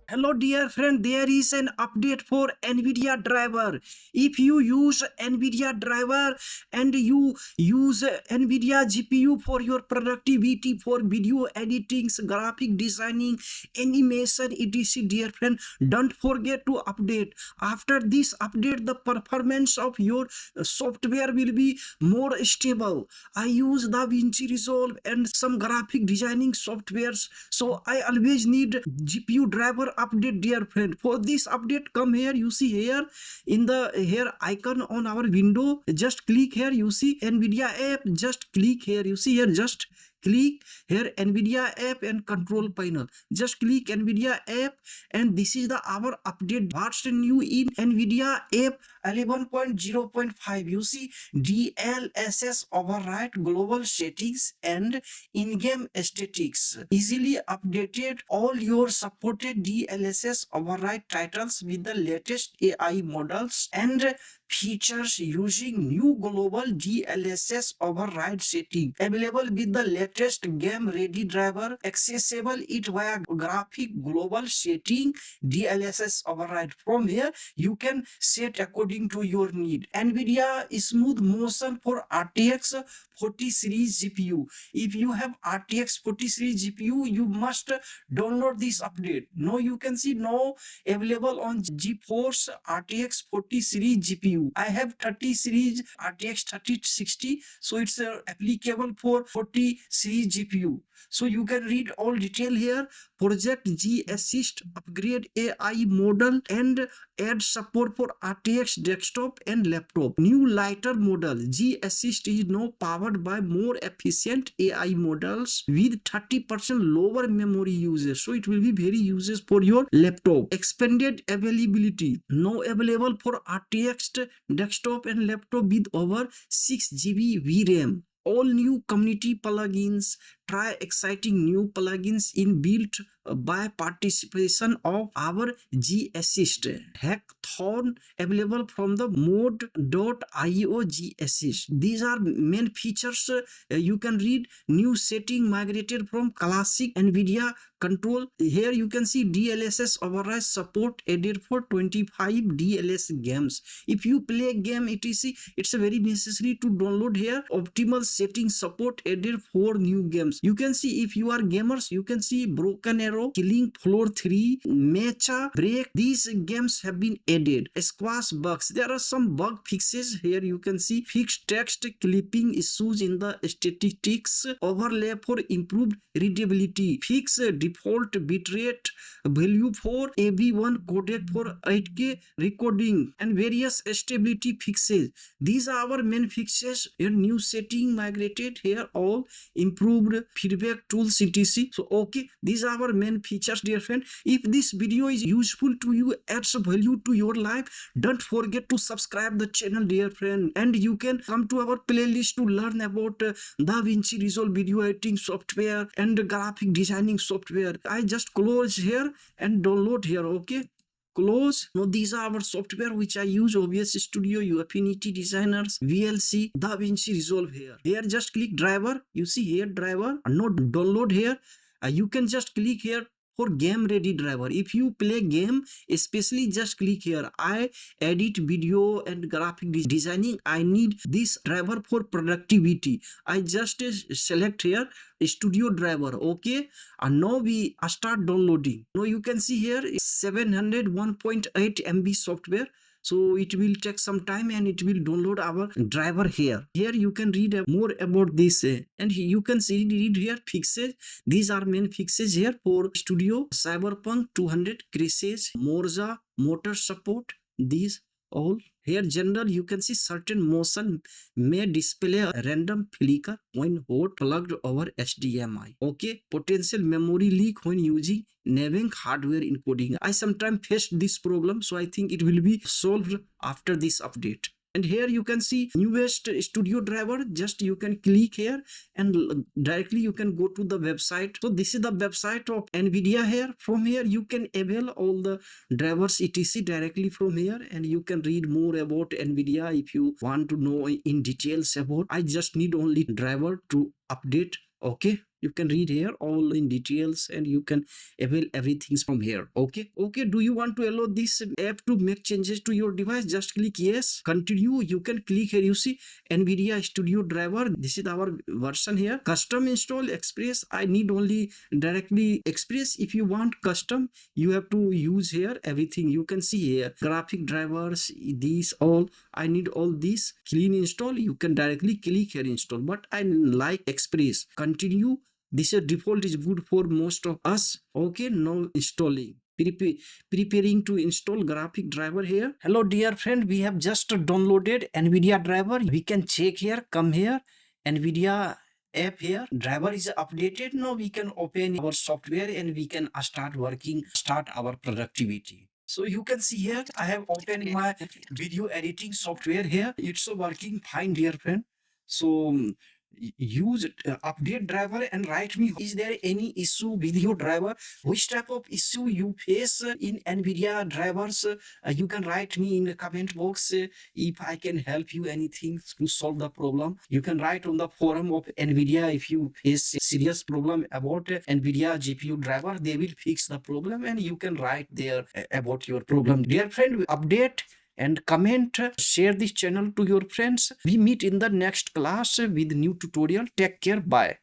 Hello dear friend, there is an update for NVIDIA driver. If you use NVIDIA driver and you use NVIDIA GPU for your productivity, for video editing, graphic designing, animation, etc. dear friend, don't forget to update. After this update, the performance of your software will be more stable. I use DaVinci Resolve and some graphic designing softwares, so I always need GPU driver update dear friend. For this update, come here, you see here in the here icon on our window, just click here, you see NVIDIA app, just click here, you see here, just click here NVIDIA app and control panel, just click NVIDIA app, and this is the our update. What's new in NVIDIA app 11.0.5? you see DLSS override global settings and in-game aesthetics, easily updated all your supported DLSS override titles with the latest AI models and features using new global DLSS override setting, available with the latest game ready driver, accessible it via graphic global setting DLSS override. From here you can set according to your need. NVIDIA Smooth Motion for RTX 40 series GPU. If you have RTX 40 series GPU, you must download this update. Now you can see now available on GeForce RTX 40 series GPU. I have 30 series RTX 3060, so it's applicable for 40 series GPU. So you can read all detail here. Project G Assist upgrade AI model and add support for RTX desktop and laptop. New lighter model G Assist is now powered by more efficient AI models with 30% lower memory usage, so it will be very uses for your laptop. Expanded availability now available for RTX desktop and laptop with over 6 GB VRAM. All new community plugins. Try exciting new plugins in built by participation of our G Assist hackathon, available from the mod.io G Assist. These are main features. You can read new setting migrated from classic NVIDIA control. Here you can see DLSS override support added for 25 DLS games. If you play game etc, it's very necessary to download here. Optimal setting support added for new games. You can see if you are gamers, you can see Broken Arrow, Killing Floor 3, Mecha Break. These games have been added. Squash bugs. There are some bug fixes here. You can see fixed text clipping issues in the statistics, overlay for improved readability, fix default bitrate value for AV1 codec for 8K recording, and various stability fixes. These are our main fixes. Your new setting migrated here, all improved feedback tools etc. So okay, these are our main features dear friend. If this video is useful to you, adds value to your life, don't forget to subscribe the channel dear friend, and you can come to our playlist to learn about DaVinci Resolve video editing software and graphic designing software. I just close here and download here. Okay, close. Now these are our software which I use: OBS Studio, Affinity Designers, VLC, DaVinci Resolve. Here just click driver, you see here driver, not download here. You can just click here for game ready driver. If you play game especially, just click here. I edit video and graphic designing, I need this driver for productivity. I just select here studio driver. Okay, and now we start downloading. Now you can see here 701.8 MB software, so it will take some time and it will download our driver. Here you can read more about this, and you can see read here fixes. These are main fixes here for studio. Cyberpunk 200 crashes, Morza motor support, these all. Here general, you can see certain motion may display a random flicker when hot plugged over HDMI. Okay, potential memory leak when using NVENC hardware encoding. I sometimes faced this problem, so I think it will be solved after this update. And here you can see newest studio driver. Just you can click here and directly you can go to the website. So this is the website of NVIDIA. Here from here you can avail all the drivers etc directly from here, and you can read more about NVIDIA if you want to know in details about. I just need only driver to update. Okay, You can read here all in details and you can avail everything from here. Okay, do you want to allow this app to make changes to your device? Just click yes. Continue. You can click here. You see NVIDIA Studio Driver. This is our version here. Custom install Express. I need only directly Express. If you want custom, you have to use here everything. You can see here graphic drivers, these all. I need all these. Clean install. You can directly click here install, but I like Express. Continue. This default is good for most of us. Okay, now installing. Preparing to install graphic driver here. Hello dear friend, we have just downloaded NVIDIA driver. We can check here, come here, NVIDIA app here. Driver is updated. Now we can open our software and we can start working, start our productivity. So you can see here, I have opened my video editing software here. It's working fine dear friend. So use update driver and write me, is there any issue with your driver? Which type of issue you face in NVIDIA drivers? You can write me in the comment box. If I can help you anything to solve the problem, you can write on the forum of NVIDIA. If you face a serious problem about NVIDIA GPU driver, they will fix the problem and you can write there about your problem. Dear friend, update and comment, share this channel to your friends. We meet in the next class with new tutorial. Take care. Bye.